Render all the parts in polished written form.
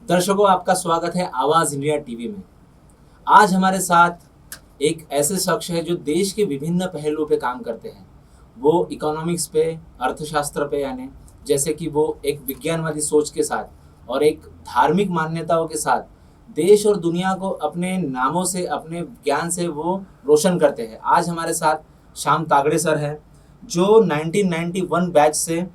दर्शकों, आपका स्वागत है आवाज इंडिया टीवी में। आज हमारे साथ एक ऐसे शख्स है जो देश के विभिन्न पहलुओं पे काम करते हैं। वो इकोनॉमिक्स पे, अर्थशास्त्र पे, यानी जैसे कि वो एक विज्ञानवादी सोच के साथ और एक धार्मिक मान्यताओं के साथ देश और दुनिया को अपने नामों से, अपने ज्ञान से वो रोशन करते हैं। आज हमारे साथ श्याम तागड़े सर है, जो 1991 बैच से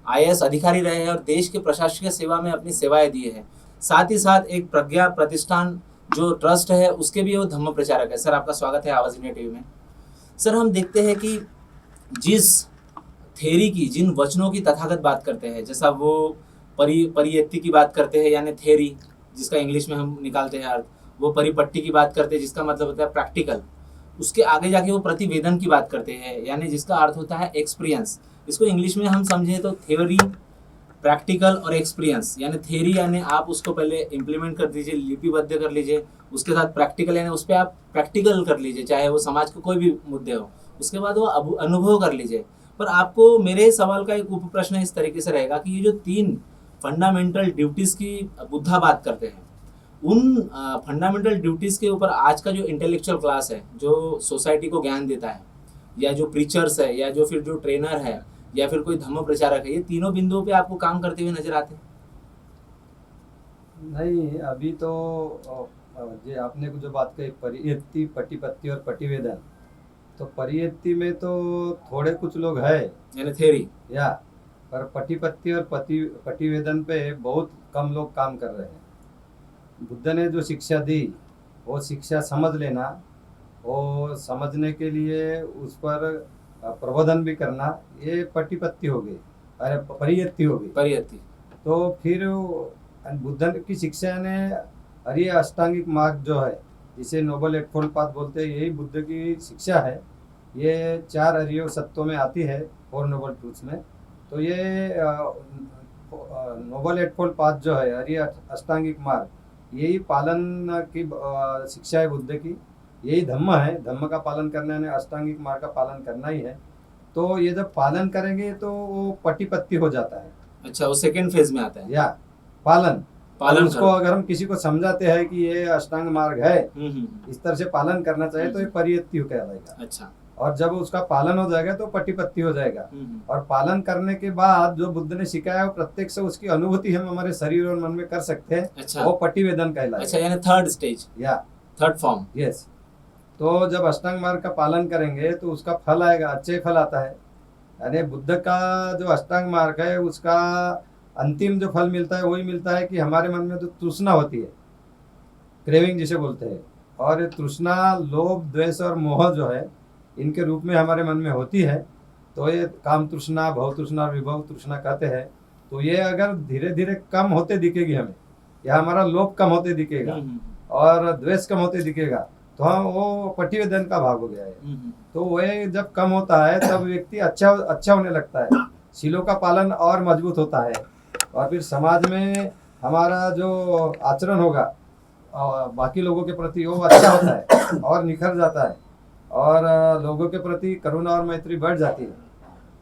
आईएएस अधिकारी रहे हैं और देश के प्रशासकीय सेवा में अपनी सेवाएं दी है। साथ ही साथ एक प्रज्ञा प्रतिष्ठान जो ट्रस्ट है उसके भी वो धम्म प्रचारक है। सर, आपका स्वागत है आवाज इंडिया टीवी में। सर, हम देखते हैं कि जिस थेरी की, जिन वचनों की तथागत बात करते हैं, जैसा वो परियत्ति की बात करते हैं यानी थेरी, जिसका इंग्लिश में हम निकालते हैं अर्थ, वो परिपट्टी की बात करते हैं जिसका मतलब होता है प्रैक्टिकल, उसके आगे जाके वो प्रतिवेदन की बात करते हैं यानी जिसका अर्थ होता है एक्सपीरियंस। इसको इंग्लिश में हम समझें तो थ्योरी, प्रैक्टिकल और एक्सपीरियंस। यानी थ्योरी यानी आप उसको पहले इम्प्लीमेंट कर दीजिए, लिपिबद्ध कर लीजिए, उसके साथ प्रैक्टिकल यानी उस पर आप प्रैक्टिकल कर लीजिए, चाहे वो समाज के कोई भी मुद्दे हो, उसके बाद वो अनुभव कर लीजिए। पर आपको मेरे सवाल का एक उप प्रश्न इस तरीके से रहेगा कि ये जो 3 फंडामेंटल ड्यूटीज़ की बुद्धा बात करते हैं, उन फंडामेंटल ड्यूटीज़ के ऊपर आज का जो इंटेलेक्चुअल क्लास है, जो सोसाइटी को ज्ञान देता है, या जो प्रीचर्स है, या जो फिर जो ट्रेनर है, या फिर कोई धम्म प्रचारक है, ये तीनों बिंदुओं पे आपको काम करते हुए नजर आते हैं? नहीं, अभी तो जो आपने जो बात कही परियत्ति, पटिपत्ति और पटिवेदन, तो परियत्ति में तो थोड़े कुछ लोग है यानी थ्योरी या, पर पटिपत्ति और पटिवेदन पे बहुत कम लोग काम कर रहे हैं। बुद्ध ने जो शिक्षा दी वो शिक्षा समझ लेना, वो समझने के लिए उस पर प्रबोधन भी करना, ये पटिपत्ति हो गई, अरे परियत्ति हो गई। परियत्ति तो फिर बुद्ध की शिक्षा ने हरिय अष्टांगिक मार्ग जो है, जिसे नोबल एटफोल्ड पाथ बोलते हैं, यही बुद्ध की शिक्षा है। ये 4 हरिय सत्यों में आती है, 4 नोबल ट्रूथ्स में। तो ये नोबल एटफोल्ड पाथ जो है, हरिय अष्टांगिक मार्ग, यही पालन की शिक्षा है बुद्ध की। यही धम्म है, धम्म का पालन करना है, अष्टांगिक मार्ग का पालन करना ही है। तो ये जब पालन करेंगे तो वो पटिपत्ति हो जाता है। अच्छा, वो सेकंड फेज में आता है या पालन उसको करो। अगर हम किसी को समझाते हैं कि ये अष्टांग मार्ग है, इस तरह से पालन करना चाहिए, तो ये परियत्ति कहलाएगा। अच्छा, और जब उसका पालन हो जाएगा तो पटिपत्ति हो जाएगा। और पालन करने के बाद जो बुद्ध ने सिखाया वो प्रत्यक्ष से उसकी अनुभूति हम हमारे शरीर और मन में कर सकते हैं। अच्छा, वो पटिवेदन कहलाएगा। अच्छा, यानी थर्ड स्टेज या थर्ड फॉर्म। यस। तो जब अष्टांग मार्ग का पालन करेंगे तो उसका फल आएगा, अच्छे फल आता है। यानी बुद्ध का जो अष्टांग मार्ग है उसका अंतिम जो फल मिलता है वही मिलता है कि हमारे मन में जो तृष्णा होती है, क्रेविंग जिसे बोलते हैं, और तृष्णा, लोभ, द्वेष और मोह जो है, इनके रूप में हमारे मन में होती है। तो ये काम तृष्णा, भव तृष्णा, विभव तृष्णा कहते हैं। तो ये अगर धीरे धीरे कम होते दिखेगी हमें, या हमारा लोभ कम होते दिखेगा और द्वेष कम होते दिखेगा, तो हम वो पटिवेदन का भाग हो गया है। तो वह जब कम होता है तब व्यक्ति अच्छा होने लगता है, शीलों का पालन और मजबूत होता है, और फिर समाज में हमारा जो आचरण होगा बाकी लोगों के प्रति वो अच्छा होता है और निखर जाता है, और लोगों के प्रति करुणा और मैत्री बढ़ जाती है,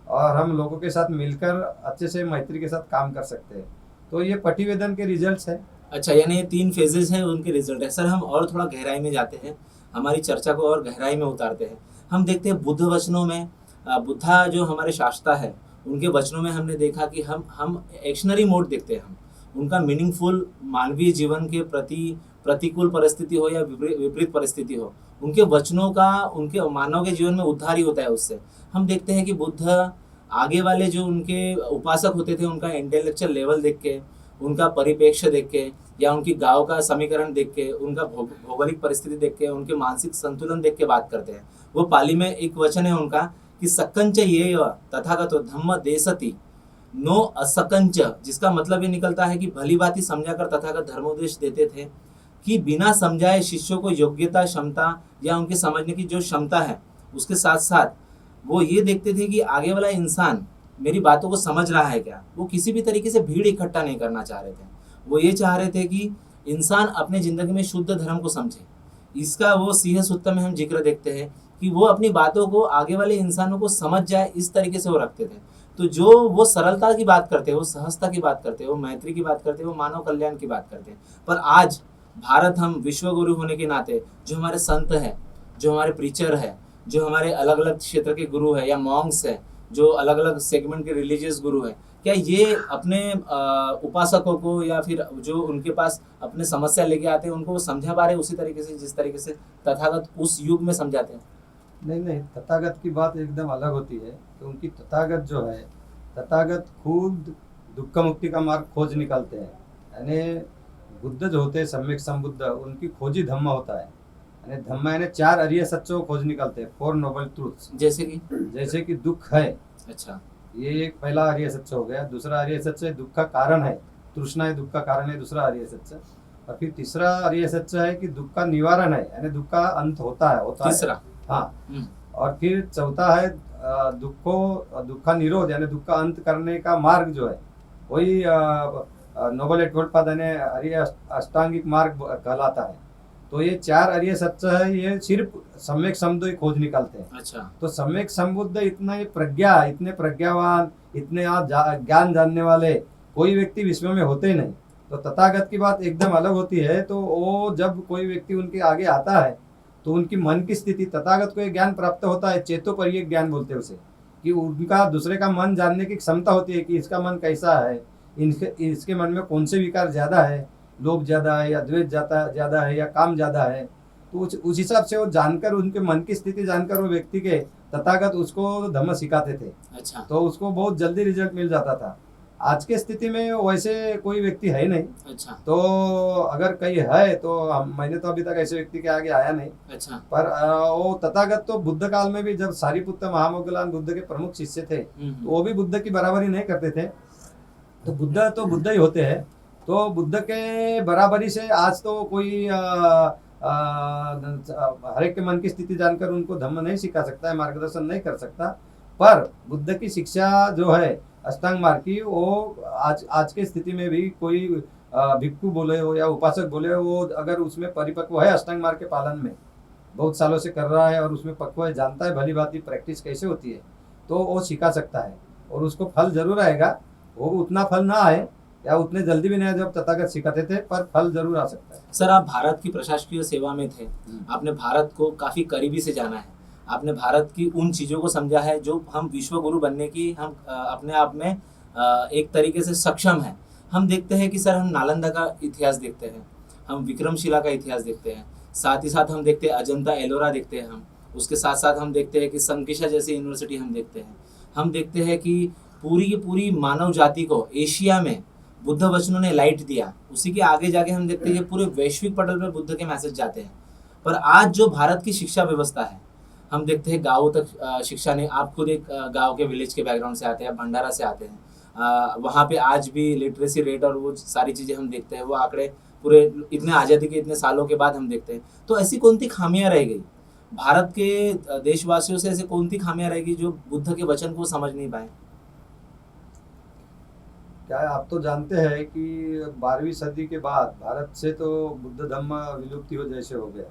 और हम लोगों के साथ मिलकर अच्छे से मैत्री के साथ काम कर सकते हैं। तो ये पटिवेदन के रिजल्ट्स हैं। अच्छा, यानी ये 3 फेजेस हैं, उनके रिजल्ट है। सर, हम और थोड़ा गहराई में जाते हैं, हमारी चर्चा को और गहराई में उतारते हैं। हम देखते हैं बुद्ध वचनों में, बुद्धा जो हमारे शास्त्रा है, उनके वचनों में हमने देखा कि हम एक्शनरी मोड देखते हैं। हम उनका मीनिंगफुल मानवीय जीवन के प्रति, प्रतिकूल परिस्थिति हो या विपरीत परिस्थिति हो, उनके वचनों का उनके मानव के जीवन में उद्धार ही होता है उससे। हम देखते हैं कि बुद्ध आगे वाले जो उनके उपासक होते थे, उनका इंटेलेक्चुअल लेवल देख के, उनका परिप्रेक्ष्य देख के, या उनकी गांव का समीकरण देख के, उनका भौगोलिक परिस्थिति देख के, उनके मानसिक संतुलन देख के बात करते हैं। वो पाली में एक वचन है उनका कि सकंच ये तथागतो धम्म देसति नो असकंच, जिसका मतलब ये निकलता है कि भली भांति समझाकर तथागत धर्मोपदेश देते थे कि बिना समझाए शिष्यों को योग्यता, क्षमता या उनके समझने की जो क्षमता है उसके साथ साथ वो ये देखते थे कि आगे वाला इंसान मेरी बातों को समझ रहा है क्या। वो किसी भी तरीके से भीड़ इकट्ठा नहीं करना चाह रहे थे, वो ये चाह रहे थे कि इंसान अपने जिंदगी में शुद्ध धर्म को समझे। इसका वो सिंह सूक्त में हम जिक्र देखते हैं कि वो अपनी बातों को आगे वाले इंसानों को समझ जाए, इस तरीके से वो रखते थे। तो जो वो सरलता की बात करते हैं, वो सहजता की बात करते हैं, वो मैत्री की बात करते हैं, वो मानव कल्याण की बात करते हैं। पर आज भारत, हम विश्व गुरु होने के नाते जो हमारे संत हैं, जो हमारे प्रीचर है, जो हमारे अलग अलग क्षेत्र के गुरु है या मॉन्क्स है, जो अलग अलग सेगमेंट के रिलीजियस गुरु है, क्या ये अपने उपासकों को या फिर जो उनके पास अपने समस्या लेके आते हैं उनको वो समझा पा रहे उसी तरीके से जिस तरीके से तथागत उस युग में समझाते हैं? नहीं नहीं, तथागत की बात एकदम अलग होती है कि उनकी तथागत जो है, तथागत खुद दुख मुक्ति का मार्ग खोज निकालते हैं। यानी बुद्ध जो होते हैं सम्यक संबुद्ध, उनकी खोजी धम्म होता है। यानी धम्म यानी 4 अरिय सच्चों को खोज निकालते हैं, 4 नोबल ट्रूथ्स। जैसे कि दुख है, अच्छा, ये एक पहला अरिय सत्य हो गया। दूसरा अरिय सत्य दुख का कारण है, तृष्णा है दुख का कारण है, दूसरा अरिय सत्य। और फिर तीसरा अरिय सत्य है कि दुख का निवारण है, यानी दुख का अंत होता है तीसरा। हाँ। और फिर चौथा है दुख का निरोध, यानी दुख का अंत करने का मार्ग जो है, वही नोबल एटवर्ड पाद यानी अरिय अष्टांगिक मार्ग कहलाता है। तो ये 4 अरिय सत्य है, ये सिर्फ सम्यक संबुद्ध खोज निकालते हैं। अच्छा, तो सम्यक संबुद्ध इतने प्रज्ञावान, इतने ज्ञान जानने वाले कोई व्यक्ति विश्व में होते ही नहीं। तो तथागत की बात एकदम अलग होती है। तो वो जब कोई व्यक्ति उनके आगे आता है तो उनकी मन की स्थिति, तथागत को एक ज्ञान प्राप्त होता है, चेतोपरिय ज्ञान बोलते हैं उसे, कि उनका दूसरे का मन जानने की क्षमता होती है कि इसका मन कैसा है, इसके मन में कौन से विकार ज्यादा है, लोभ ज्यादा है या द्वेष ज्यादा है या काम ज्यादा है। तो उस हिसाब से वो जानकर, उनके मन की स्थिति जानकर वो व्यक्ति के तथागत उसको धम्म सिखाते थे। अच्छा, तो उसको बहुत जल्दी रिजल्ट मिल जाता था। आज के स्थिति में वैसे कोई व्यक्ति है नहीं। अच्छा, तो अगर कहीं है तो मैंने तो अभी तक ऐसे व्यक्ति के आगे आया नहीं। अच्छा, पर वो तथागत तो बुद्ध काल में भी, जब सारिपुत्र महामोगलान बुद्ध के प्रमुख शिष्य थे, तो वो भी बुद्ध की बराबरी नहीं करते थे। तो बुद्ध ही होते हैं। तो बुद्ध के बराबरी से आज तो कोई हर एक के मन की स्थिति जानकर उनको धम्म नहीं सिखा सकता है, मार्गदर्शन नहीं कर सकता। पर बुद्ध की शिक्षा जो है अष्टांग मार्ग की, वो आज के स्थिति में भी कोई भिक्षु बोले हो या उपासक बोले हो, वो अगर उसमें परिपक्व है, अष्टांग मार्ग के पालन में बहुत सालों से कर रहा है और उसमें पक्व है, जानता है भली भांति प्रैक्टिस कैसे होती है, तो वो सिखा सकता है। और उसको फल जरूर आएगा। वो उतना फल ना आए या उतने जल्दी भी नहीं जब तथागत सिखाते थे, पर फल जरूर आ सकता है। सर, आप भारत की प्रशासकीय सेवा में थे, आपने भारत को काफी करीबी से जाना है, आपने भारत की उन चीजों को समझा है जो हम विश्व गुरु बनने की हम अपने आप में एक तरीके से सक्षम हैं। हम देखते हैं कि सर, हम नालंदा का इतिहास देखते हैं, हम विक्रमशिला का इतिहास देखते हैं, साथ ही साथ हम देखते हैं अजंता एलोरा देखते हैं, हम उसके साथ साथ हम देखते हैं कि संकिशा जैसी यूनिवर्सिटी हम देखते हैं कि पूरी की पूरी मानव जाति को एशिया में बुद्ध वचनों ने लाइट दिया। उसी के आगे जाके हम देखते हैं कि पूरे वैश्विक पटल पर बुद्ध के मैसेज जाते हैं। पर आज जो भारत की शिक्षा व्यवस्था है, हम देखते हैं गाँव तक शिक्षा नहीं। आप खुद एक गाँव के विलेज के बैकग्राउंड से आते हैं, भंडारा से आते हैं, वहाँ पे आज भी लिटरेसी रेट और वो सारी चीज़ें हम देखते हैं, वो आंकड़े पूरे इतने आज़ादी के इतने सालों के बाद हम देखते हैं। तो ऐसी कौन सी खामियां रह गई भारत के देशवासियों से, ऐसे कौन सी खामियां रहेगी जो बुद्ध के वचन को समझ नहीं पाए? क्या है, आप तो जानते हैं कि 12वीं सदी के बाद भारत से तो बुद्ध धम्म विलुप्ति हो जैसे हो गया।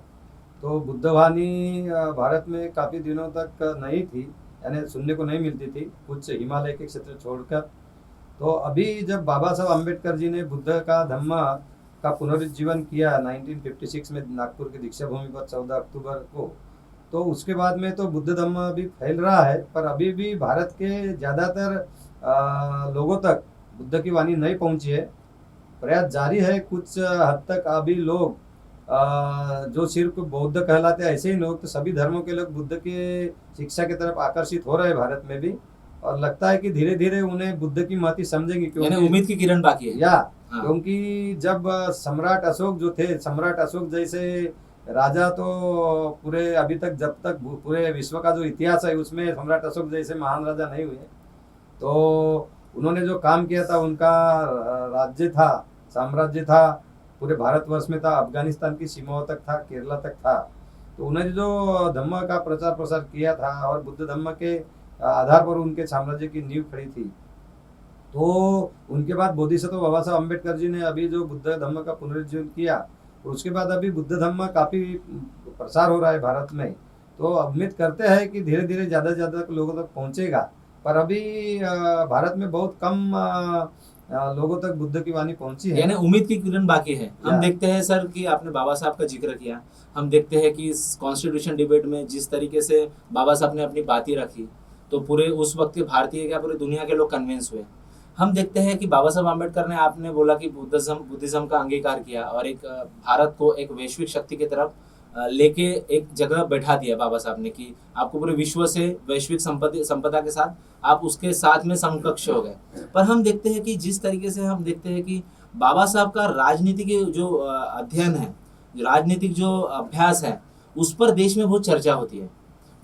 तो बुद्धवाणी भारत में काफ़ी दिनों तक नहीं थी, यानी सुनने को नहीं मिलती थी, कुछ हिमालय के क्षेत्र छोड़कर। तो अभी जब बाबा साहब अम्बेडकर जी ने बुद्ध का धम्म का पुनरुज्जीवन किया 1956 में नागपुर की दीक्षा भूमि पर 14 अक्टूबर को, तो उसके बाद में तो बुद्ध धम्म अभी फैल रहा है। पर अभी भी भारत के ज़्यादातर लोगों तक बुद्ध की वाणी नहीं पहुंची है। प्रयास जारी है। कुछ हद तक अभी लोग जो सिर्फ बौद्ध कहलाते हैं, ऐसे ही लोग, तो सभी धर्मों के लोग बुद्ध की शिक्षा की तरफ आकर्षित हो रहे हैं भारत में भी। और लगता है कि धीरे धीरे उन्हें बुद्ध की महत्व समझेंगे, क्योंकि उम्मीद की किरण बाकी है। हाँ। क्योंकि जब सम्राट अशोक जो थे, सम्राट अशोक जैसे राजा तो पूरे अभी तक, जब तक पूरे विश्व का जो इतिहास है उसमें सम्राट अशोक जैसे महान राजा नहीं हुए। तो उन्होंने जो काम किया था, उनका राज्य था, साम्राज्य था, पूरे भारतवर्ष में था, अफगानिस्तान की सीमाओं तक था, केरला तक था। तो उन्होंने जो धम्म का प्रचार प्रसार किया था और बुद्ध धम्म के आधार पर उनके साम्राज्य की नींव खड़ी थी। तो उनके बाद बोधिसत्व बाबा साहब अम्बेडकर जी ने अभी जो बुद्ध धम्म का पुनरुज्जीवन किया, उसके बाद अभी बुद्ध धम्म काफ़ी प्रसार हो रहा है भारत में। तो उम्मीद करते हैं कि धीरे धीरे ज़्यादा से ज़्यादा लोगों तक पहुँचेगा। पर अभी भारत में बहुत कम लोगों तक बुद्ध की वाणी पहुँची है। यानी उम्मीद की किरण बाकी है। हम या देखते हैं सर कि आपने बाबा साहब का जिक्र किया, हम देखते हैं कि इस कॉन्स्टिट्यूशन डिबेट में जिस तरीके से बाबा साहब ने अपनी बातें रखी, तो पूरे उस वक्त के भारतीय क्या पूरे दुनिया के लोग कन्विंस हुए। हम देखते हैं कि बाबा साहब आम्बेडकर ने, आपने बोला कि बुद्धिज्म का अंगीकार किया और एक भारत को एक वैश्विक शक्ति की तरफ लेके एक जगह बैठा दिया बाबा साहब ने कि आपको पूरे विश्व से वैश्विक संपदा के साथ आप उसके साथ में समकक्ष हो गए। पर हम देखते हैं कि जिस तरीके से हम देखते हैं कि बाबा साहब का राजनीति के जो अध्ययन है, जो राजनीतिक जो अभ्यास है, उस पर देश में बहुत चर्चा होती है।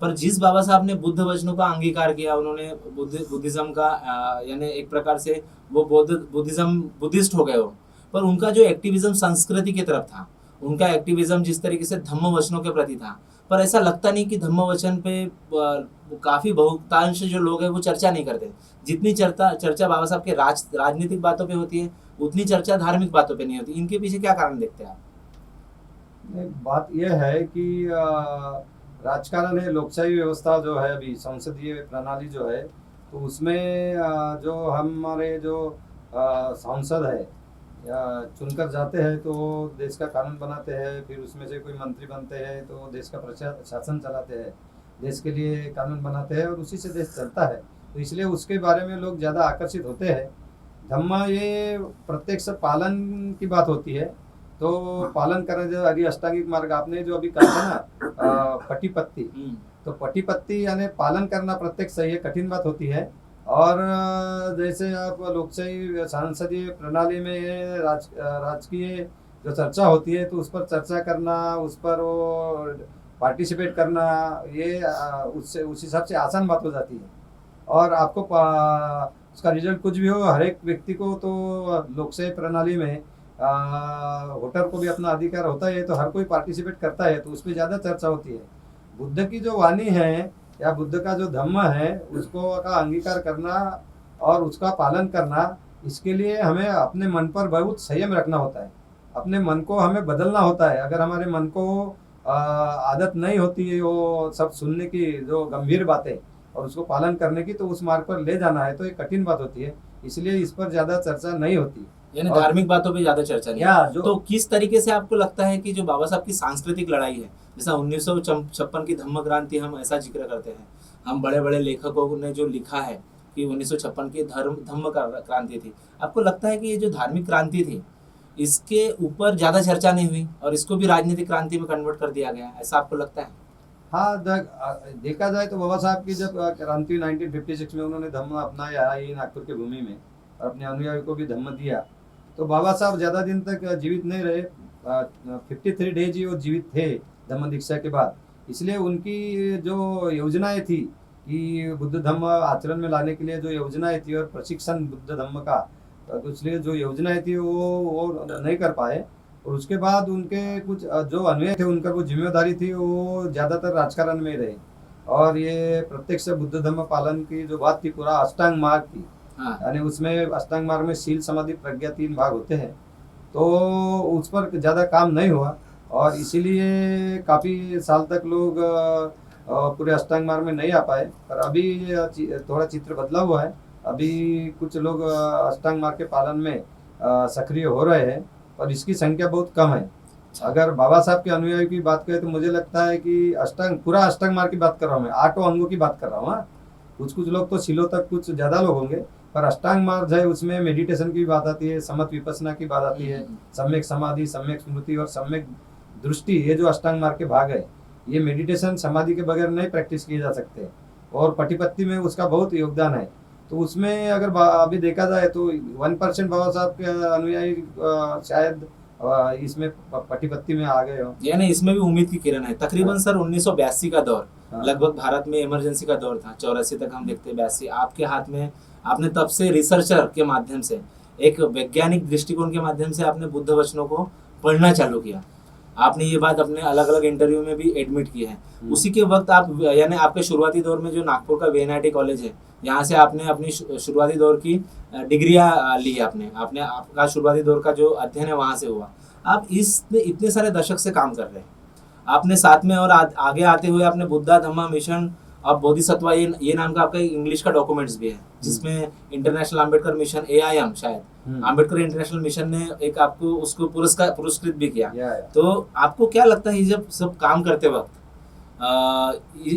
पर जिस बाबा साहब ने बुद्ध वचनों का अंगीकार किया, उन्होंने बुद्धिज्म का यानी एक प्रकार से वो बुद्धिस्ट हो गए हो, पर उनका जो एक्टिविज्म संस्कृति की तरफ था, उनका एक्टिविज्म जिस तरीके से धम्म वचनों के प्रति था, पर ऐसा लगता नहीं कि धम्म वचन पे काफी बहुतांश जो लोग हैं वो चर्चा नहीं करते। जितनी चर्चा बाबा साहब के राजनीतिक बातों पे होती है, उतनी चर्चा धार्मिक बातों पे नहीं होती। इनके पीछे क्या कारण देखते हैं आप? बात यह है कि राजकारण है, लोकशाही व्यवस्था जो है, अभी संसदीय प्रणाली जो है, तो उसमें जो हमारे जो सांसद है या चुनकर जाते हैं तो देश का कानून बनाते हैं, फिर उसमें से कोई मंत्री बनते हैं तो देश का शासन चलाते हैं, देश के लिए कानून बनाते हैं और उसी से देश चलता है। तो इसलिए उसके बारे में लोग ज़्यादा आकर्षित होते हैं। धम्मा ये प्रत्यक्ष पालन की बात होती है, तो पालन करना, जो अभी अष्टांगिक मार्ग आपने जो अभी कहा था ना, पट्टी, तो पट्टी यानी पालन करना प्रत्यक्ष सही है, कठिन बात होती है। और जैसे आप लोकशाही संसदीय प्रणाली में राजकीय जो चर्चा होती है, तो उस पर चर्चा करना, उस पर वो पार्टिसिपेट करना, ये उससे उस हिसाब से आसान बात हो जाती है। और आपको उसका रिजल्ट कुछ भी हो, हर एक व्यक्ति को तो लोकशाही प्रणाली में वोटर को भी अपना अधिकार होता है, तो हर कोई पार्टिसिपेट करता है, तो उस पर ज़्यादा चर्चा होती है। बुद्ध की जो वाणी है या बुद्ध का जो धम्म है, उसको का अंगीकार करना और उसका पालन करना, इसके लिए हमें अपने मन पर बहुत संयम रखना होता है। अपने मन को हमें बदलना होता है। अगर हमारे मन को आदत नहीं होती है वो सब सुनने की, जो गंभीर बातें और उसको पालन करने की, तो उस मार्ग पर ले जाना है तो एक कठिन बात होती है, इसलिए इस पर ज़्यादा चर्चा नहीं होती। यानी धार्मिक बातों पे ज्यादा चर्चा नहीं। तो किस तरीके से आपको लगता है कि जो बाबा साहब की सांस्कृतिक लड़ाई है, जैसा 1956 की धम्म क्रांति, हम ऐसा जिक्र करते हैं, हम बड़े बड़े लेखकों ने जो लिखा है कि 1956 की धम्म क्रांति थी, आपको लगता है कि ये जो धार्मिक क्रांति थी, इसके ऊपर ज्यादा चर्चा नहीं हुई और इसको भी राजनीतिक क्रांति में कन्वर्ट कर दिया गया, ऐसा आपको लगता है? हाँ, देखा जाए तो बाबा साहब की जब क्रांति 1956 में उन्होंने धम्म अपनाया ये नागपुर की भूमि में और अपने अनुयायी को भी धम्म दिया, तो बाबा साहब ज़्यादा दिन तक जीवित नहीं रहे। 53 डेज ही वो जीवित थे धम्म दीक्षा के बाद। इसलिए उनकी जो योजनाएं थी कि बुद्ध धम्म आचरण में लाने के लिए जो योजनाएं थी और प्रशिक्षण बुद्ध धम्म का, तो इसलिए जो योजनाएं थी वो नहीं कर पाए। और उसके बाद उनके कुछ जो अनुयायी थे, उनका कुछ जिम्मेदारी थी, वो ज़्यादातर राजकारण में रहे। और ये प्रत्यक्ष बुद्ध धम्म पालन की जो बात थी, पूरा अष्टांग मार्ग की, यानी उसमें अष्टांग मार्ग में शील समाधि प्रज्ञा 3 भाग होते हैं, तो उस पर ज़्यादा काम नहीं हुआ और इसीलिए काफ़ी साल तक लोग पूरे अष्टांग मार्ग में नहीं आ पाए। पर अभी थोड़ा चित्र बदला हुआ है। अभी कुछ लोग अष्टांग मार्ग के पालन में सक्रिय हो रहे हैं, और इसकी संख्या बहुत कम है। अगर बाबा साहब के अनुयायी की बात करें तो मुझे लगता है कि पूरा अष्टांग मार्ग की बात कर रहा हूँ मैं, 8 अंगों की बात कर रहा हूँ। कुछ लोग तो शिलो तक कुछ ज़्यादा लोग होंगे, पर अष्टांग मार्ग है उसमें मेडिटेशन की बात आती है, समत विपස්සना की बात आती है, सम्यक समाधि, सम्यक स्मृति और सम्यक दृष्टि, ये जो अष्टांग मार्ग के भाग है, ये मेडिटेशन समाधि के बगैर नहीं प्रैक्टिस किए जा सकते। और पटिपत्ति में उसका बहुत योगदान है। तो उसमें अगर अभी देखा जाए तो 1% बाबा साहब के अनुयायी शायद इसमें पटिपत्ति में आ गए हो। यानी इसमें भी उम्मीद की किरण है। तकरीबन सर 1982 का दौर, लगभग भारत में इमरजेंसी का दौर था, 84 तक हम देखते, 82 आपके हाथ में, आपने तब से रिसर्चर के माध्यम से, एक वैज्ञानिक दृष्टिकोण के माध्यम से आपने बुद्ध वचनों को पढ़ना चालू किया। आपने ये बात अपने अलग अलग इंटरव्यू में भी एडमिट की है। उसी के वक्त आप, यानी आपके शुरुआती दौर में जो नागपुर का VNIT कॉलेज है, यहाँ से आपने अपनी शुरुआती दौर की डिग्रियाँ ली। आपका शुरुआती दौर का जो अध्ययन है वहाँ से हुआ। आप इतने सारे दशक से काम कर रहे हैं, आपने साथ में और आगे आते हुए आपने बुद्धा धम्मा मिशन और बोधिसत्व ये नाम का आपका इंग्लिश का डॉक्यूमेंट्स भी है, जिसमें इंटरनेशनल अंबेडकर मिशन AIM शायद अंबेडकर इंटरनेशनल मिशन ने एक आपको उसको पुरस्कृत भी किया। तो आपको क्या लगता है, ये जब सब काम करते वक्त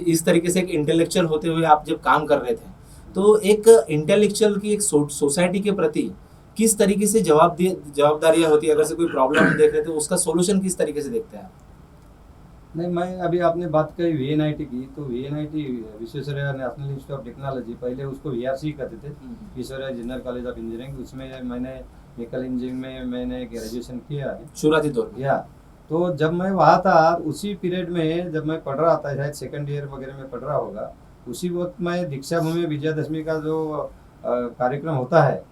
इस तरीके से एक इंटेलेक्चुअल होते हुए आप जब काम कर रहे थे, तो एक इंटेलेक्चुअल की एक सोसाइटी के प्रति किस तरीके से जवाबदारियां होती है? अगर से कोई प्रॉब्लम देख रहे थे, उसका सोल्यूशन किस तरीके से देखते हैं आप? नहीं, मैं अभी आपने बात कही VNIT की, तो VNIT Visvesvaraya national institute of technology, पहले उसको VRC कहते थे, Visvesvaraya junior college of engineering. उसमें मैंने मैकेनिकल इंजीनियरिंग में मैंने ग्रेजुएशन किया है शुरुआती दौर में। या तो जब मैं वहाँ था, उसी पीरियड में जब मैं पढ़ रहा था, शायद सेकंड ईयर वगैरह में पढ़ रहा होगा, उसी वक्त मैं दीक्षा भूमि विजयादशमी का जो कार्यक्रम होता है,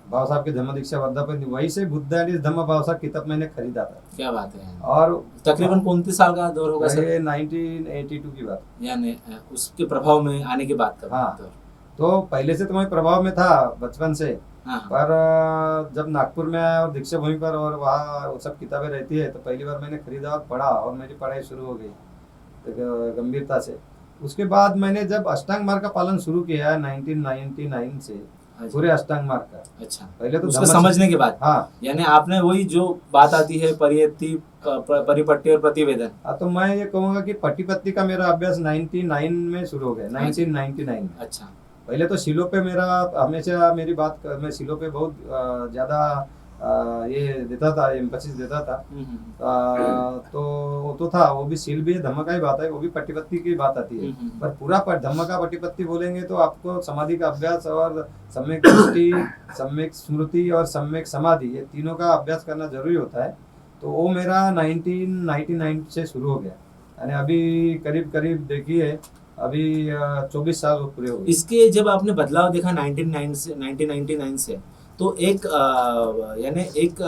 बाबा साहब के धम्म दीक्षा वर्धापन, वही से बुद्ध एंड धम्म बाबा साहब किताब मैंने खरीदा था। क्या बात है। और तकरीबन कौन से साल का दौर होगा सर? 1982 की बात, यानी उसके प्रभाव में आने की बात कर। हाँ, तो पहले से तो मैं प्रभाव में था बचपन से। हाँ। पर जब नागपुर में आया और दीक्षा भूमि पर, और वहाँ वो सब किताबें रहती है, तो पहली बार मैंने खरीदा और पढ़ा, और मेरी पढ़ाई शुरू हो गई गंभीरता से। उसके बाद मैंने जब अष्टांग मार्ग का पालन शुरू किया 1999 से, पूरे अष्टांग मार्ग का। अच्छा, पहले तो उसको समझने के बाद, हाँ, यानी आपने वही जो बात आती है परियति, परिपट्टी और प्रतिवेदन। हाँ, तो मैं ये कहूँगा कि पट्टी का मेरा अभ्यास 99 में शुरू हो गया, 1999 में। अच्छा, पहले तो शिलों पे मेरा हमेशा मेरी बात मैं शिलों पे बहुत ज़्यादा ये देता था, एम्फेसिस देता था। तो वो तो था, वो भी सील भी धम्म का ही बात है, वो भी पट्टी की बात आती है। पर पूरा धम्म का पट्टी बोलेंगे तो आपको समाधि का अभ्यास और सम्यक दृष्टि, सम्यक स्मृति और सम्यक समाधि, ये तीनों का अभ्यास करना जरूरी होता है। तो वो मेरा 1999 से शुरू हो गया, यानी अभी करीब देखिए अभी 24 साल पूरे हो गए। इसके जब आपने बदलाव देखा 1999 से, तो एक यानी एक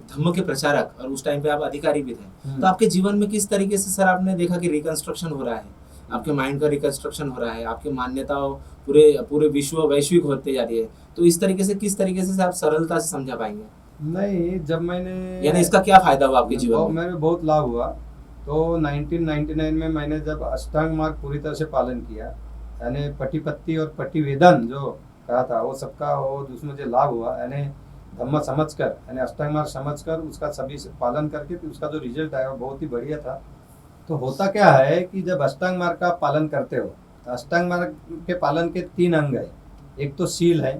धम्म के प्रचारक, और उस टाइम पे आप अधिकारी भी थे, तो आपके जीवन में किस तरीके से सर आपने देखा कि रिकंस्ट्रक्शन हो रहा है, आपके माइंड का रिकंस्ट्रक्शन हो रहा है, आपकी मान्यताओं पूरे विश्व वैश्विक होते जा रही है, तो इस तरीके से किस तरीके से आप सरलता से समझा पाएंगे? नहीं, जब मैंने, यानी इसका क्या फायदा हुआ आपके जीवन में? मेरे बहुत लाभ हुआ। तो 1999 में मैंने जब अष्टांग मार्ग पूरी तरह से पालन किया, यानी पट्टी और पट्टीवेदन जो कहा था, वो सबका वो उसमें मुझे लाभ हुआ, यानी धम्म समझकर, यानी अष्टांग मार्ग समझकर उसका सभी से पालन करके, तो उसका जो रिजल्ट आया वो बहुत ही बढ़िया था। तो होता क्या है कि जब अष्टांग मार्ग का पालन करते हो, तो अष्टांग मार्ग के पालन के 3 अंग है। एक तो सील है,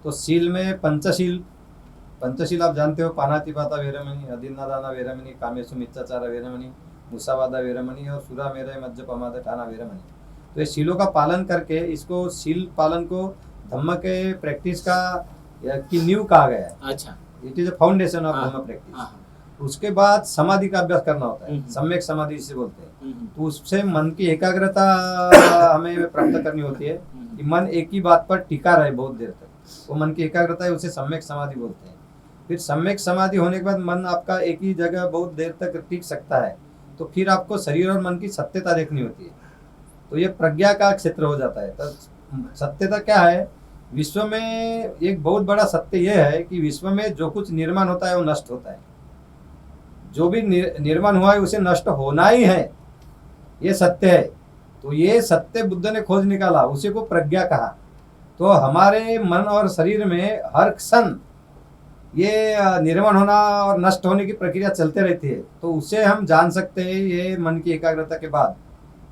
तो सील में पंचशील आप जानते हो, पानातिपाता वेरमणि, अदिन्नादाना वेरमणि, कामेषु मिथ्याचार वेरमणि, मुसावादा वेरमणि और सुरामेरय मज्जपमाद ठाना वेरमणि। तो ये सीलों का पालन करके, इसको सील पालन को धम्म के प्रैक्टिस की नींव कहा गया है। अच्छा, it is a foundation of Dhamma practice. उसके बाद समाधि का अभ्यास करना होता है, सम्यक समाधि जिसे बोलते हैं। तो उससे मन की एकाग्रता हमें प्राप्त करनी होती है, कि मन एक ही बात पर टिका रहे बहुत देर तक, वो मन की एकाग्रता है, उसे सम्यक समाधि बोलते हैं। फिर सम्यक समाधि होने के बाद मन आपका एक ही जगह बहुत देर तक टिक सकता है, तो फिर आपको शरीर और मन की सत्यता देखनी होती है, तो ये प्रज्ञा का क्षेत्र हो जाता है। तो सत्यता क्या है? विश्व में एक बहुत बड़ा सत्य यह है कि विश्व में जो कुछ निर्माण होता है वो नष्ट होता है, जो भी निर्माण हुआ है उसे नष्ट होना ही है, ये सत्य है। तो ये सत्य बुद्ध ने खोज निकाला, उसी को प्रज्ञा कहा। तो हमारे मन और शरीर में हर क्षण ये निर्माण होना और नष्ट होने की प्रक्रिया चलते रहती है, तो उसे हम जान सकते हैं ये मन की एकाग्रता के बाद।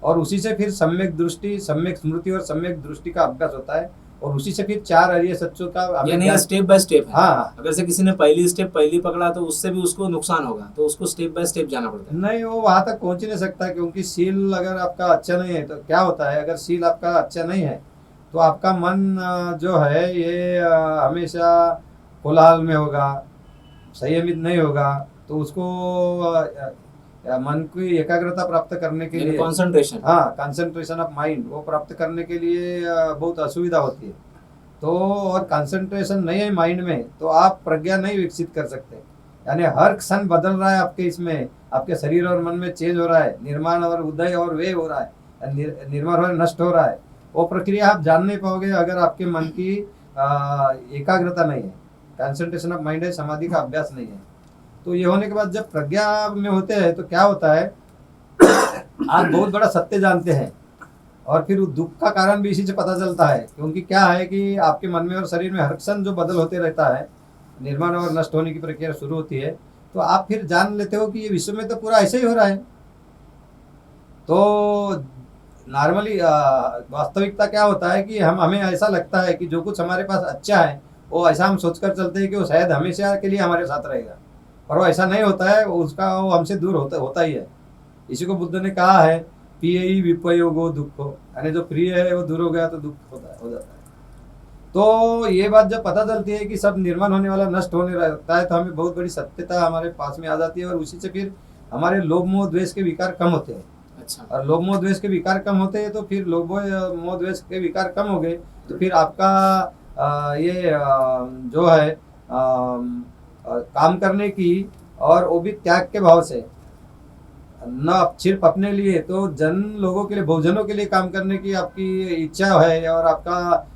और उसी से फिर सम्यक दृष्टि, सम्यक स्मृति और सम्यक दृष्टि का अभ्यास होता है, और उसी से फिर 4 अरिय सच्चों का, यानी स्टेप बाय स्टेप है। हाँ, अगर से किसी ने पहली स्टेप पकड़ा तो उससे भी उसको नुकसान होगा, तो उसको स्टेप बाय स्टेप जाना पड़ता है। नहीं, वो वहां तक पहुंच ही नहीं सकता, क्योंकि सील अगर आपका अच्छा नहीं है तो क्या होता है, अगर सील आपका अच्छा नहीं है तो आपका मन जो है ये हमेशा कोलाहल में होगा, संयमित नहीं होगा। तो उसको मन की एकाग्रता प्राप्त करने के लिए, कंसंट्रेशन, हाँ, कंसंट्रेशन ऑफ माइंड, वो प्राप्त करने के लिए बहुत असुविधा होती है। तो और कंसंट्रेशन नहीं है माइंड में, तो आप प्रज्ञा नहीं विकसित कर सकते। यानी हर क्षण बदल रहा है आपके, इसमें आपके शरीर और मन में चेंज हो रहा है, निर्माण और उदय और व्यय हो रहा है, निर्माण और नष्ट हो रहा है। वो प्रक्रिया आप जान नहीं पाओगे अगर आपके मन की एकाग्रता नहीं है, कंसंट्रेशन ऑफ माइंड है, समाधि का अभ्यास नहीं है। तो ये होने के बाद जब प्रज्ञा में होते हैं तो क्या होता है, आप बहुत बड़ा सत्य जानते हैं, और फिर दुख का कारण भी इसी से पता चलता है। क्योंकि क्या है कि आपके मन में और शरीर में हर क्षण जो बदल होते रहता है, निर्माण और नष्ट होने की प्रक्रिया शुरू होती है, तो आप फिर जान लेते हो कि ये विश्व में तो पूरा ऐसे ही हो रहा है। तो नॉर्मली वास्तविकता क्या होता है कि हमें ऐसा लगता है कि जो कुछ हमारे पास अच्छा है वो ऐसा हम सोचकर चलते हैं कि वो शायद हमेशा के लिए हमारे साथ रहेगा, पर वो ऐसा नहीं होता है, उसका वो हमसे दूर होता ही है। इसी को बुद्ध ने कहा है, प्रिय विपयोगो दुखो, यानी जो प्रिय है वो दूर हो गया तो दुख हो जाता है। तो ये बात जब पता चलती है कि सब निर्माण होने वाला, नष्ट होने रहता है, तो हमें बहुत बड़ी सत्यता हमारे पास में आ जाती है, और उसी से फिर हमारे लोभ मोह द्वेष के विकार कम होते हैं। अच्छा। और लोभ मोह द्वेष के विकार कम होते हैं, तो फिर लोभ मोह द्वेष के विकार कम हो गए तो फिर आपका जो है काम करने की, और वो भी त्याग के भाव से, न सिर्फ अपने लिए तो जन लोगों के लिए, बहुजनों के लिए काम करने की आपकी इच्छा है, और आपका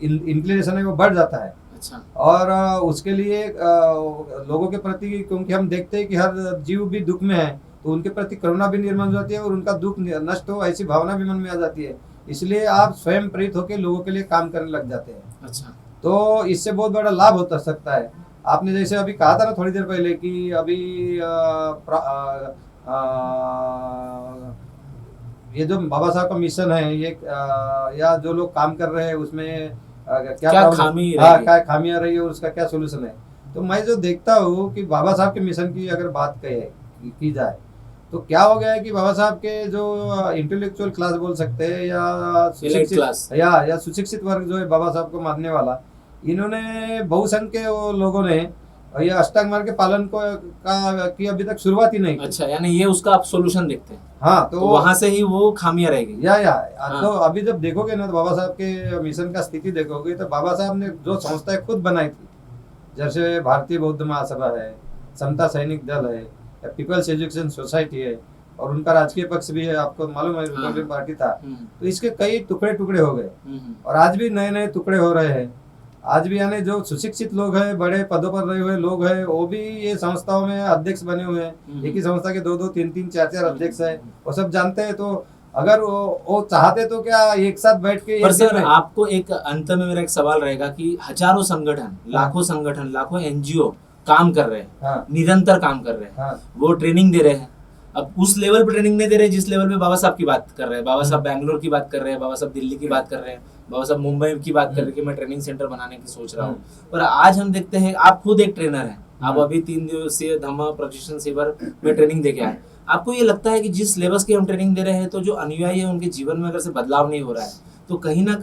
इंक्लिनेशन है वो बढ़ जाता है। अच्छा। और उसके लिए लोगों के प्रति, क्योंकि हम देखते हैं कि हर जीव भी दुख में है, तो उनके प्रति करुणा भी निर्माण हो जाती है, और उनका दुख नष्ट हो ऐसी भावना भी मन में आ जाती है। इसलिए आप स्वयं प्रेरित होकर लोगों के लिए काम करने लग जाते हैं। अच्छा। तो इससे बहुत बड़ा लाभ हो सकता है। आपने जैसे अभी कहा था ना थोड़ी देर पहले कि अभी ये जो बाबा साहब का मिशन है, ये या जो लोग काम कर रहे हैं उसमें क्या खामियां रही है और उसका क्या सोल्यूशन है। तो मैं जो देखता हूँ कि बाबा साहब के मिशन की अगर बात की जाए, तो क्या हो गया है कि बाबा साहब के जो इंटेलेक्चुअल क्लास बोल सकते हैं, या सुशिक्षित या सुशिक्षित वर्ग जो है बाबा साहब को मानने वाला, इन्होंने बहुसंख्य लोगों ने ये अष्टांग मार्ग के पालन की अभी तक शुरुआत ही नहीं की। अच्छा, यानी ये उसका आप सोल्यूशन देखते हैं। हाँ, तो वहां से ही वो खामियां रहेगी। हाँ। तो अभी जब देखोगे ना, तो बाबा साहब के मिशन का स्थिति देखोगे, तो बाबा साहब ने जो संस्थाएं खुद बनाई थी, जैसे भारतीय बौद्ध महासभा है, समता सैनिक दल है, पीपल्स एजुकेशन सोसाइटी है, और उनका राजकीय पक्ष भी है, आपको मालूम है रिपब्लिक पार्टी था। तो इसके कई टुकड़े हो गए, और आज भी नए नए टुकड़े हो रहे हैं। आज भी यानी जो सुशिक्षित लोग हैं, बड़े पदों पर रहे हुए लोग हैं, वो भी ये संस्थाओं में अध्यक्ष बने हुए हैं। एक ही संस्था के 2-2, 3-3, 4-4 अध्यक्ष हैं, वो सब जानते हैं। तो अगर वो चाहते तो क्या एक साथ बैठ के। पर सर, आपको एक अंत में मेरा एक सवाल रहेगा कि हजारों संगठन, लाखों एनजीओ काम कर रहे हैं। हाँ। निरंतर काम कर रहे हैं। हाँ। वो ट्रेनिंग दे रहे हैं। अब उस लेवल पे ट्रेनिंग नहीं दे रहे जिस लेवल पे बाबा साहब की बात कर रहे हैं। बाबा साहब बैंगलोर की बात कर रहे हैं, बाबा साहब दिल्ली की बात कर रहे हैं, बाबा साहब मुंबई की बात कर रहे हैं कि मैं ट्रेनिंग सेंटर बनाने की सोच रहा हूँ। पर आज हम देखते हैं, आप खुद एक ट्रेनर हैं, आप अभी 3 दिवसीय धम्मा प्रशिक्षण शिविर में ट्रेनिंग देके आए। आपको ये लगता है कि जिस लेवल की हम ट्रेनिंग दे रहे हैं, तो जो अनुयायी है उनके जीवन में अगर से बदलाव नहीं हो रहा है, तो कहीं ना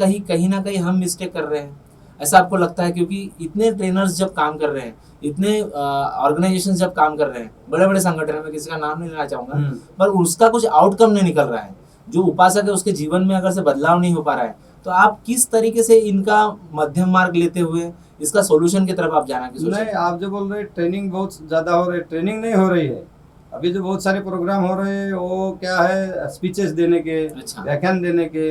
कहीं हम मिस्टेक कर रहे हैं, ऐसा आपको लगता है? क्योंकि इतने ट्रेनर्स जब काम कर रहे हैं, इतने ऑर्गेनाइजेशन जब काम कर रहे हैं, बड़े बड़े संगठन में, किसी का नाम नहीं लेना चाहूंगा, पर उसका कुछ आउटकम नहीं निकल रहा है। जो उपासक है उसके जीवन में अगर से बदलाव नहीं हो पा रहा है, तो आप किस तरीके से इनका मध्यम मार्ग लेते हुए इसका सोल्यूशन की तरफ आप जाना की सोच रहे हैं? नहीं, आप जो बोल रहे हैं ट्रेनिंग बहुत ज्यादा हो रही है, ट्रेनिंग नहीं हो रही है। अभी जो बहुत सारे प्रोग्राम हो रहे हैं वो क्या है, स्पीचेस देने के, अच्छा। व्याख्यान देने के,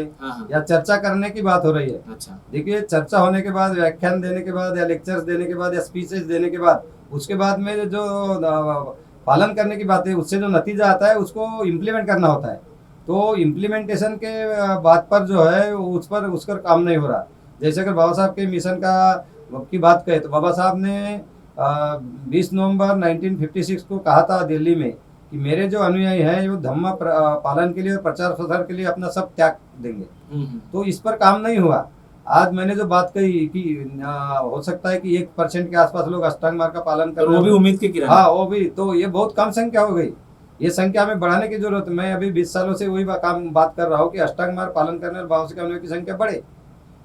या चर्चा करने की बात हो रही है। अच्छा। देखिए, चर्चा होने के बाद, व्याख्यान देने के बाद, या लेक्चर्स देने के बाद, या स्पीचेस देने के बाद, उसके बाद में जो पालन करने की बात है, उससे जो नतीजा आता है उसको इम्प्लीमेंट करना होता है। तो इम्प्लीमेंटेशन के बात पर जो है उसका काम नहीं हो रहा। जैसे अगर बाबा साहब के मिशन की बात करें, तो बाबा साहब ने 20 नवंबर 1956 को कहा था दिल्ली में कि मेरे जो अनुयायी हैं वो धम्म पालन के लिए और प्रचार प्रसार के लिए अपना सब त्याग देंगे। तो इस पर काम नहीं हुआ। आज मैंने जो बात कही कि हो सकता है कि 1% के आसपास लोग अष्टांग मार्ग का पालन कर रहे हैं, वो भी उम्मीद की किरण। हाँ, वो भी, तो ये बहुत कम संख्या हो गई। ये संख्या में बढ़ाने की जरूरत है। मैं अभी 20 सालों से वही बात कर रहा हूँ कि अष्टांग मार्ग पालन करने वाले बाबा के अनुयायी की संख्या बढ़े।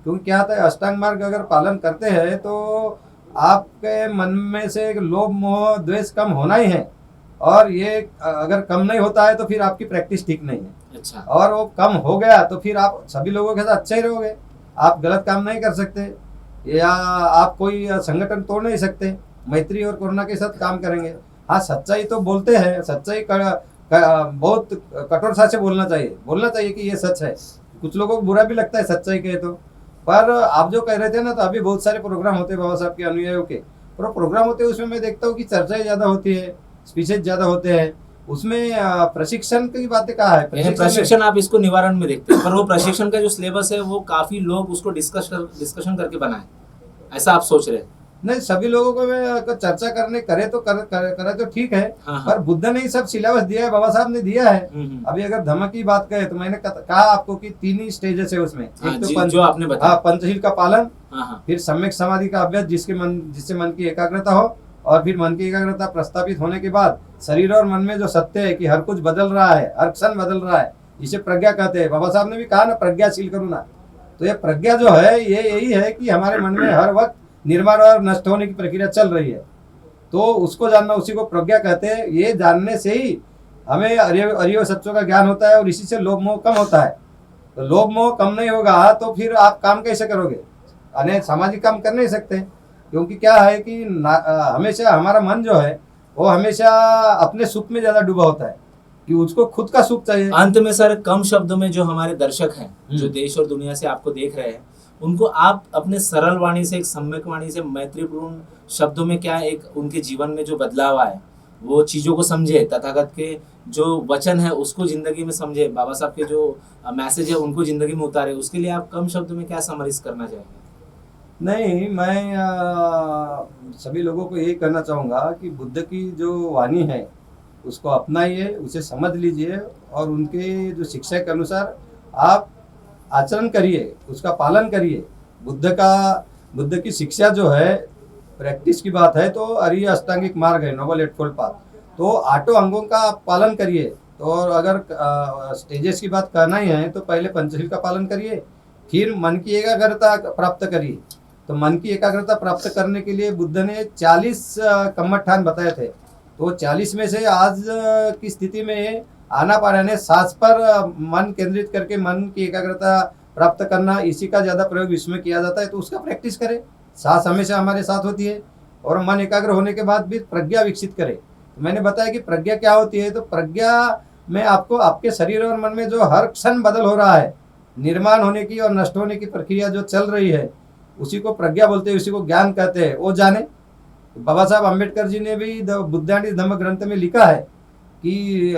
क्योंकि क्या होता है, अष्टांग मार्ग अगर पालन करते हैं तो आपके मन में से लोभ मोह द्वेष कम होना ही है, और ये अगर कम नहीं होता है तो फिर आपकी प्रैक्टिस ठीक नहीं है। अच्छा। और वो कम हो गया तो फिर आप सभी लोगों के साथ अच्छे ही रहोगे, आप गलत काम नहीं कर सकते, या आप कोई संगठन तोड़ नहीं सकते, मैत्री और करुणा के साथ काम करेंगे। हाँ, सच्चाई तो बोलते हैं, सच्चाई बहुत कठोरता से बोलना चाहिए कि ये सच है। कुछ लोगों को बुरा भी लगता है सच्चाई कहे तो। पर आप जो कह रहे थे ना, तो अभी बहुत सारे प्रोग्राम होते हैं बाबा साहब के अनुयायियों के, पर प्रोग्राम होते हैं उसमें मैं देखता हूँ कि चर्चाएं ज़्यादा होती है, स्पीचेज ज़्यादा होते हैं, उसमें प्रशिक्षण की बातें कहा है। यानी प्रशिक्षण आप इसको निवारण में देखते हैं, पर वो प्रशिक्षण का जो सिलेबस है वो काफी लोग उसको डिस्कशन करके बनाए, ऐसा आप सोच रहे हैं? नहीं, सभी लोगों को मैं चर्चा करने करे तो ठीक है। हाँ, हाँ। पर बुद्ध ने ही सब सिलेबस दिया है, बाबा साहब ने दिया है। अभी अगर धम्म की बात करें तो मैंने कहा आपको कि 3 ही स्टेजेस है उसमें। हाँ, एक तो जो आपने बताया, पंचशील का पालन, हाँ, फिर सम्यक समाधि का अभ्यास जिससे मन की एकाग्रता हो, और फिर मन की एकाग्रता प्रस्तापित होने के बाद शरीर और मन में जो सत्य है कि हर कुछ बदल रहा है, हर क्षण बदल रहा है, इसे प्रज्ञा कहते हैं। बाबा साहब ने भी कहा ना, प्रज्ञाशील करो ना। तो ये प्रज्ञा जो है ये यही है कि हमारे मन में हर वक्त निर्माण और नष्ट होने की प्रक्रिया चल रही है, तो उसको जानना, उसी को प्रज्ञा कहते हैं। ये जानने से ही हमें अरिय सत्यों का ज्ञान होता है, और इसी से लोभ मोह कम होता है। तो लोभ मोह कम नहीं होगा तो फिर आप काम कैसे करोगे? अनेक सामाजिक काम कर नहीं सकते, क्योंकि क्या है कि हमेशा हमारा मन जो है वो हमेशा अपने सुख में ज्यादा डूबा होता है, कि उसको खुद का सुख चाहिए। अंत में सर, कम शब्दों में जो हमारे दर्शक हैं, जो देश और दुनिया से आपको देख रहे हैं, उनको आप अपने सरल वाणी से, एक सम्यक वाणी से, मैत्रीपूर्ण शब्दों में क्या एक उनके जीवन में जो बदलाव आए वो चीज़ों को समझे, तथागत के जो वचन है उसको जिंदगी में समझे, बाबा साहब के जो मैसेज है उनको जिंदगी में उतारे, उसके लिए आप कम शब्दों में क्या समराइज करना चाहेंगे? नहीं, मैं सभी लोगों को यही कहना चाहूँगा कि बुद्ध की जो वाणी है उसको अपनाइए, उसे समझ लीजिए, और उनके जो शिक्षा के अनुसार आप आचरण करिए, उसका पालन करिए। बुद्ध की शिक्षा जो है, प्रैक्टिस की बात है तो अरिय अष्टांगिक मार्ग है, नोबल एटफोल्ड पाथ, तो 8 अंगों का आप पालन करिए। तो और अगर स्टेजेस की बात करना ही है तो पहले पंचशील का पालन करिए, फिर मन की एकाग्रता प्राप्त करिए। तो मन की एकाग्रता प्राप्त करने के लिए बुद्ध ने 40 कर्मठान बताए थे, तो 40 में से आज की स्थिति में आनापान सांस पर मन केंद्रित करके मन की एकाग्रता प्राप्त करना, इसी का ज़्यादा प्रयोग विश्व में किया जाता है। तो उसका प्रैक्टिस करें, सांस हमेशा हमारे साथ होती है, और मन एकाग्र होने के बाद भी प्रज्ञा विकसित करें। तो मैंने बताया कि प्रज्ञा क्या होती है, तो प्रज्ञा में आपको आपके शरीर और मन में जो हर क्षण बदल हो रहा है, निर्माण होने की और नष्ट होने की प्रक्रिया जो चल रही है, उसी को प्रज्ञा बोलते हैं, उसी को ज्ञान कहते हैं, वो जाने। बाबा साहब अम्बेडकर जी ने भी बुद्ध एंड हिज धम्म ग्रंथ में लिखा है कि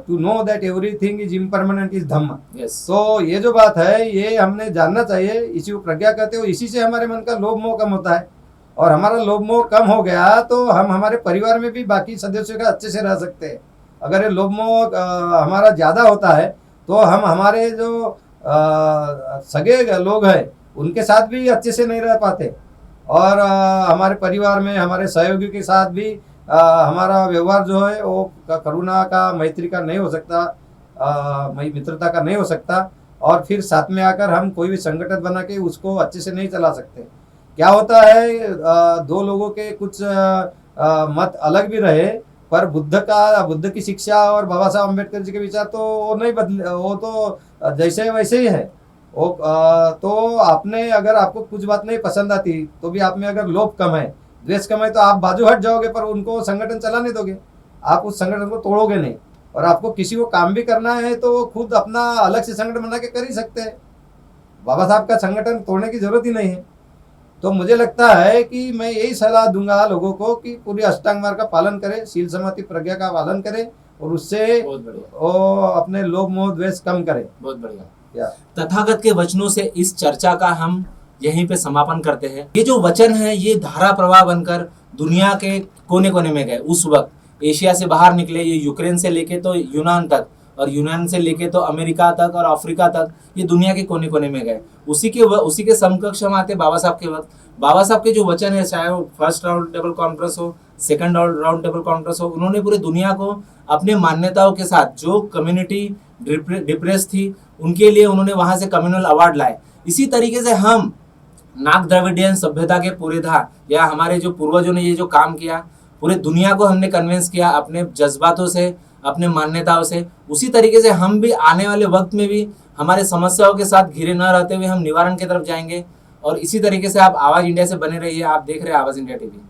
to know that everything is impermanent is Dhamma. तो ये जो बात है ये हमने जानना चाहिए, इसी को प्रज्ञा कहते हो। इसी से हमारे मन का लोभ मोह कम होता है, और हमारा लोभ मोह कम हो गया तो हम हमारे परिवार में भी बाकी सदस्यों का अच्छे से रह सकते हैं। अगर ये लोभ मोह हमारा ज़्यादा होता है तो हम हमारे जो सगे लोग हैं उनके साथ भी अच्छे से नहीं रह पाते, और हमारे परिवार में हमारे सहयोगी के साथ भी हमारा व्यवहार जो है वो करुणा का, मैत्री का नहीं हो सकता, मित्रता का नहीं हो सकता, और फिर साथ में आकर हम कोई भी संगठन बना के उसको अच्छे से नहीं चला सकते। क्या होता है, 2 लोगों के कुछ मत अलग भी रहे, पर बुद्ध की शिक्षा और बाबा साहब अम्बेडकर जी के विचार तो वो नहीं बदले, वो तो जैसे वैसे ही है। वो तो आपने अगर आपको कुछ बात नहीं पसंद आती तो भी आप में अगर लोभ कम है, द्वेष कम है, तो आप बाजू हट जाओगे, पर उनको संगठन चलाने दोगे, आप उस संगठन को तोड़ोगे नहीं। और आपको किसी को काम भी करना है तो वो खुद अपना अलग से संगठन बना के कर ही सकते हैं, बाबा साहब का संगठन तोड़ने की जरूरत ही नहीं है। तो मुझे लगता है कि मैं यही सलाह दूंगा लोगों को कि पूरी अष्टांग मार्ग का पालन करें, शील समाधि प्रज्ञा का पालन करें, और उससे वो अपने लोभ मोह द्वेष कम करें। बहुत बढ़िया। तथागत के वचनों से इस चर्चा का हम यहीं पे समापन करते हैं। ये जो वचन है ये धारा प्रवाह बनकर दुनिया के कोने कोने में गए। उस वक्त एशिया से बाहर निकले, ये यूक्रेन से लेके तो यूनान तक, और यूनान से लेके तो अमेरिका तक और अफ्रीका तक, ये दुनिया के कोने कोने में गए। उसी के समकक्ष हम आते बाबा साहब के वक्त। बाबा साहब के जो वचन है, चाहे वो फर्स्ट राउंड टेबल कॉन्फ्रेंस हो, सेकंड राउंड टेबल कॉन्फ्रेंस हो, उन्होंने पूरे दुनिया को अपने मान्यताओं के साथ, जो कम्युनिटी डिप्रेस थी उनके लिए उन्होंने वहां से कम्युनल अवार्ड लाए। इसी तरीके से हम नाग द्रविडियन सभ्यता के पुरोधा या हमारे जो पूर्वजों ने ये जो काम किया, पूरे दुनिया को हमने कन्विंस किया अपने जज्बातों से, अपने मान्यताओं से। उसी तरीके से हम भी आने वाले वक्त में भी हमारे समस्याओं के साथ घिरे न रहते हुए हम निवारण की तरफ जाएंगे। और इसी तरीके से आप आवाज़ इंडिया से बने रहिए। आप देख रहे हैं आवाज़ इंडिया टीवी।